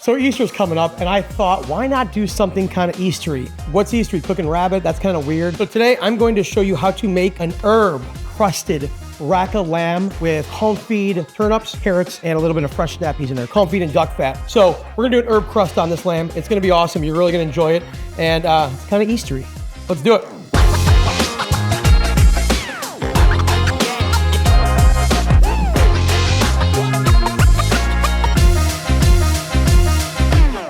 So Easter's coming up, and I thought, why not do something kind of Eastery? What's Eastery? Cooking rabbit? That's kind of weird. So today, I'm going to show you how to make an herb-crusted rack of lamb with confit, turnips, carrots, and a little bit of fresh snap peas in there. Confit and duck fat. So we're gonna do an herb crust on this lamb. It's gonna be awesome. You're really gonna enjoy it, and it's kind of Eastery. Let's do it.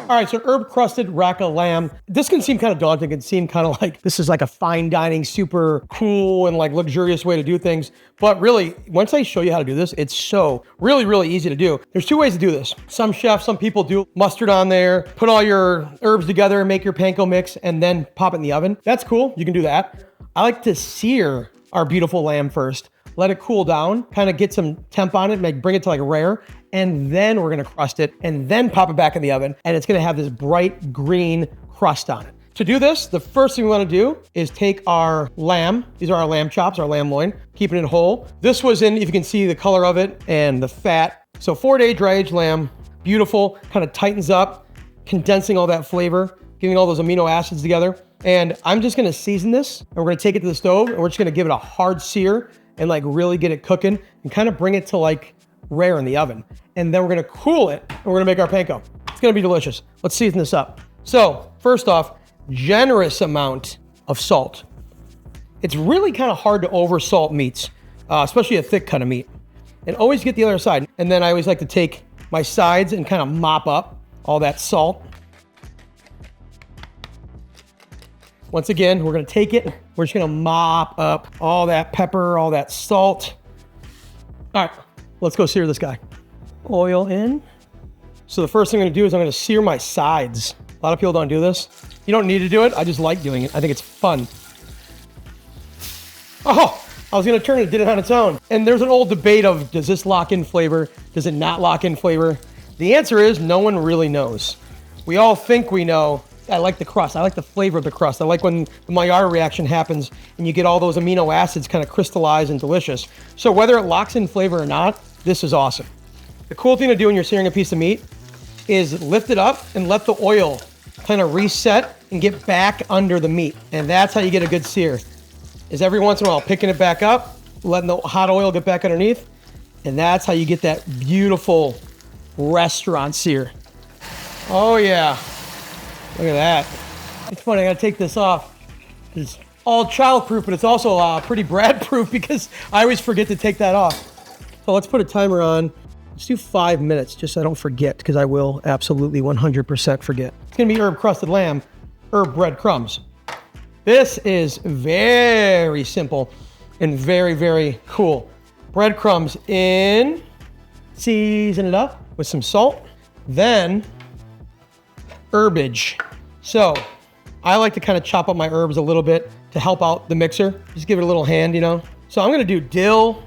All right, so herb-crusted rack of lamb. This can seem kind of daunting. It can seem kind of like this is like a fine dining, super cool and like luxurious way to do things. But really, once I show you how to do this, it's so really easy to do. There's two ways to do this. Some chefs, some people do mustard on there, put all your herbs together, make your panko mix, and then pop it in the oven. That's cool. You can do that. I like to sear our beautiful lamb first. Let it cool down, kind of get some temp on it, bring it to like rare, and then we're gonna crust it and then pop it back in the oven, and it's gonna have this bright green crust on it. To do this, the first thing we wanna do is take our lamb. These are our lamb chops, our lamb loin, keeping it whole. This was in, if you can see the color of it and the fat. So 4-day dry aged lamb, beautiful, kind of tightens up, condensing all that flavor, giving all those amino acids together. And I'm just gonna season this, and we're gonna take it to the stove, and we're just gonna give it a hard sear and like really get it cooking and kind of bring it to like rare in the oven. And then we're gonna cool it and we're gonna make our panko. It's gonna be delicious. Let's season this up. So first off, generous amount of salt. It's really kind of hard to over salt meats, especially a thick cut of meat. And always get the other side. And then I always like to take my sides and kind of mop up all that salt. Once again, we're gonna take it. We're just gonna mop up all that pepper, all that salt. All right, let's go sear this guy. Oil in. So the first thing I'm gonna do is I'm gonna sear my sides. A lot of people don't do this. You don't need to do it. I just like doing it. I think it's fun. Oh, I was gonna turn it, did it on its own. And there's an old debate of, does this lock in flavor? Does it not lock in flavor? The answer is no one really knows. We all think we know. I like the crust. I like the flavor of the crust. I like when the Maillard reaction happens and you get all those amino acids kind of crystallized and delicious. So whether it locks in flavor or not, this is awesome. The cool thing to do when you're searing a piece of meat is lift it up and let the oil kind of reset and get back under the meat. And that's how you get a good sear, is every once in a while picking it back up, letting the hot oil get back underneath. And that's how you get that beautiful restaurant sear. Oh yeah. Look at that. It's funny, I gotta take this off. It's all child-proof, but it's also pretty Brad-proof because I always forget to take that off. So let's put a timer on. Let's do 5 minutes, just so I don't forget, because I will absolutely 100% forget. It's gonna be herb-crusted lamb, herb breadcrumbs. This is very simple and very cool. Breadcrumbs in, season it up with some salt, then herbage. So I like to kind of chop up my herbs a little bit to help out the mixer. Just give it a little hand, you know? So I'm gonna do dill.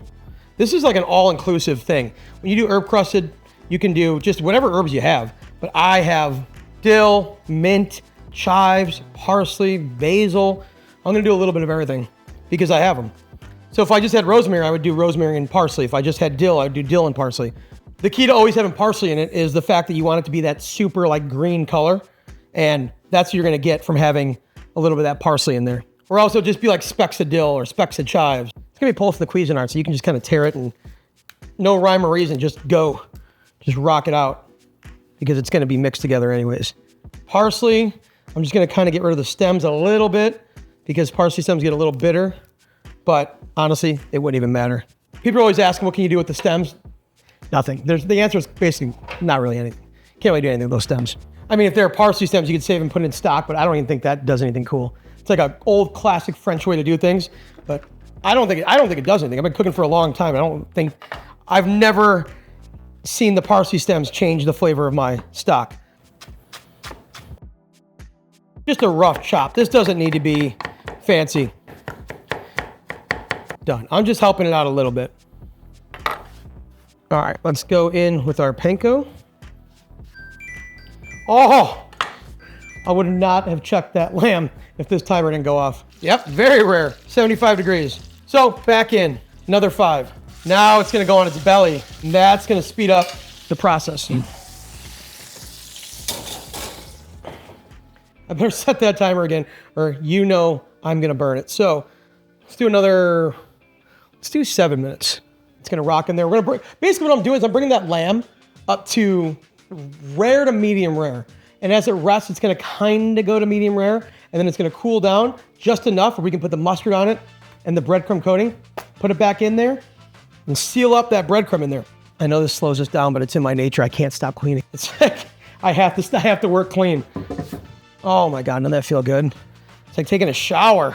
This is like an all-inclusive thing. When you do herb crusted, you can do just whatever herbs you have, but I have dill, mint, chives, parsley, basil. I'm gonna do a little bit of everything because I have them. So if I just had rosemary, I would do rosemary and parsley. If I just had dill, I would do dill and parsley. The key to always having parsley in it is the fact that you want it to be that super like green color. And that's what you're gonna get from having a little bit of that parsley in there. Or also just be like specks of dill or specks of chives. It's gonna be Pulse of the Cuisinart, so you can just kind of tear it and no rhyme or reason, just go. Just rock it out because it's gonna be mixed together anyways. Parsley, I'm just gonna kind of get rid of the stems a little bit because parsley stems get a little bitter, but honestly, it wouldn't even matter. People are always asking, what can you do with the stems? Nothing. The answer is basically not really anything. Can't really do anything with those stems. I mean, if they're parsley stems, you could save and put it in stock, but I don't even think that does anything cool. It's like an old classic French way to do things, but I don't think it does anything. I've been cooking for a long time. I've never seen the parsley stems change the flavor of my stock. Just a rough chop. This doesn't need to be fancy. Done. I'm just helping it out a little bit. All right, let's go in with our panko. Oh, I would not have checked that lamb if this timer didn't go off. Yep, very rare, 75 degrees. So back in, another 5. Now it's gonna go on its belly, and that's gonna speed up the process. I better set that timer again, or you know I'm gonna burn it. So let's do 7 minutes. It's gonna rock in there. We're gonna basically what I'm doing is I'm bringing that lamb up to rare to medium rare. And as it rests, it's gonna kinda go to medium rare, and then it's gonna cool down just enough where we can put the mustard on it and the breadcrumb coating, put it back in there, and seal up that breadcrumb in there. I know this slows us down, but it's in my nature. I can't stop cleaning. It's like, I have to work clean. Oh my God, doesn't that feel good? It's like taking a shower.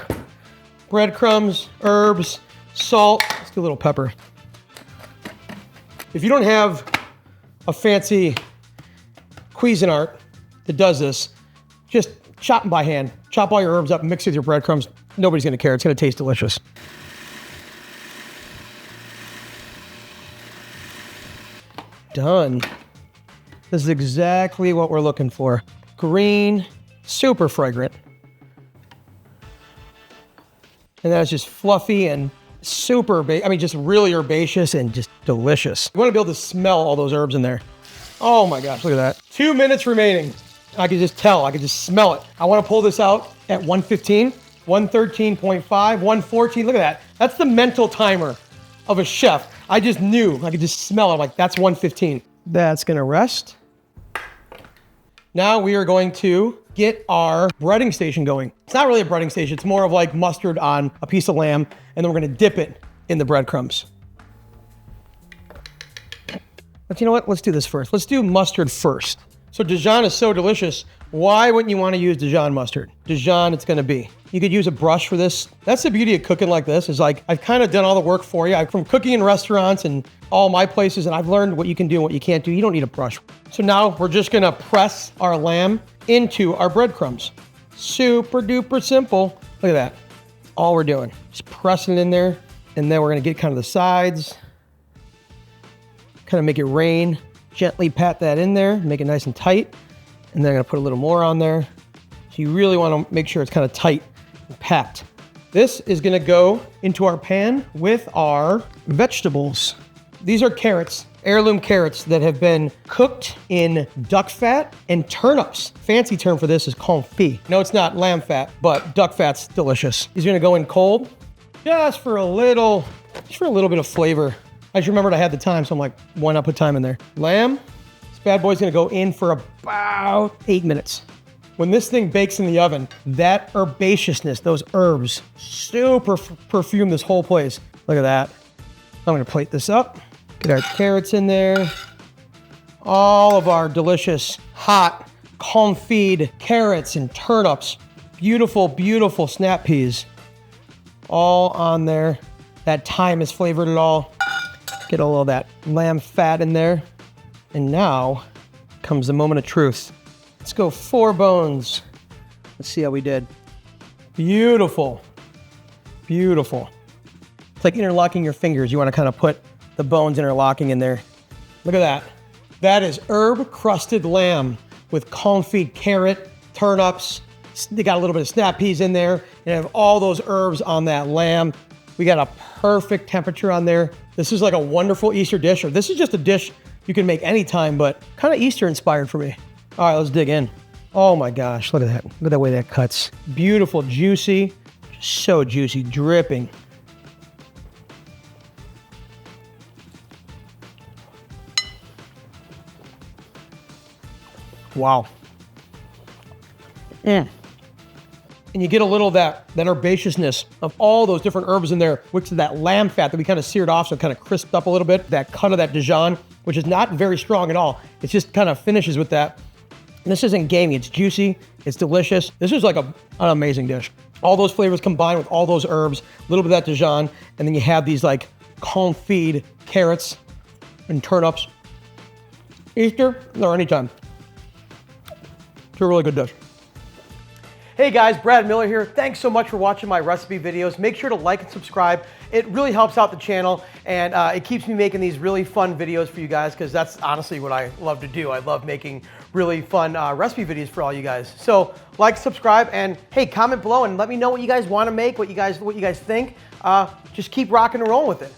Breadcrumbs, herbs, salt. Let's do a little pepper. If you don't have a fancy Cuisinart that does this, just chop them by hand. Chop all your herbs up, mix with your breadcrumbs. Nobody's gonna care. It's gonna taste delicious. Done. This is exactly what we're looking for. Green, super fragrant. And that's just fluffy and super, just really herbaceous and just delicious. You wanna be able to smell all those herbs in there. Oh my gosh, look at that. 2 minutes remaining. I can just tell, I can just smell it. I wanna pull this out at 115, 113.5, 114, look at that. That's the mental timer of a chef. I just knew, I could just smell it. I'm like, that's 115. That's gonna rest. Now we are going to get our breading station going. It's not really a breading station, it's more of like mustard on a piece of lamb, and then we're gonna dip it in the breadcrumbs. But you know what, let's do this first. Let's do mustard first. So Dijon is so delicious. Why wouldn't you want to use Dijon mustard? Dijon it's gonna be. You could use a brush for this. That's the beauty of cooking like this, is like, I've kind of done all the work for you. From cooking in restaurants and all my places, and I've learned what you can do and what you can't do. You don't need a brush. So now we're just gonna press our lamb into our breadcrumbs. Super duper simple. Look at that. All we're doing, just pressing it in there, and then we're gonna get kind of the sides, kind of make it rain. Gently pat that in there, make it nice and tight. And then I'm gonna put a little more on there. So you really wanna make sure it's kind of tight and packed. This is gonna go into our pan with our vegetables. These are carrots, heirloom carrots that have been cooked in duck fat and turnips. Fancy term for this is confit. No, it's not lamb fat, but duck fat's delicious. These are gonna go in cold, just for a little bit of flavor. I just remembered I had the time, so I'm like, why not put time in there? Lamb, this bad boy's gonna go in for about 8 minutes. When this thing bakes in the oven, that herbaceousness, those herbs, super perfume this whole place. Look at that. I'm gonna plate this up, get our carrots in there, all of our delicious, hot, confit carrots and turnips, beautiful, beautiful snap peas, all on there. That thyme has flavored it all. Get a little of that lamb fat in there. And now comes the moment of truth. Let's go 4 bones. Let's see how we did. Beautiful, beautiful. It's like interlocking your fingers. You want to kind of put the bones interlocking in there. Look at that. That is herb-crusted lamb with confit carrot, turnips. They got a little bit of snap peas in there, and have all those herbs on that lamb. We got a perfect temperature on there. This is like a wonderful Easter dish, or this is just a dish you can make anytime, but kind of Easter inspired for me. All right, let's dig in. Oh my gosh, look at that. Look at the way that cuts. Beautiful, juicy, so juicy, dripping. Wow. And you get a little of that herbaceousness of all those different herbs in there, which is that lamb fat that we kind of seared off, so it kind of crisped up a little bit. That cut of that Dijon, which is not very strong at all. It just kind of finishes with that. And this isn't gamey, it's juicy, it's delicious. This is like an amazing dish. All those flavors combined with all those herbs, a little bit of that Dijon, and then you have these like confit carrots and turnips. Easter or anytime. It's a really good dish. Hey guys, Brad Miller here. Thanks so much for watching my recipe videos. Make sure to like and subscribe. It really helps out the channel, and it keeps me making these really fun videos for you guys, because that's honestly what I love to do. I love making really fun recipe videos for all you guys. So like, subscribe, and hey, comment below and let me know what you guys want to make, what you guys think. Just keep rocking and rolling with it.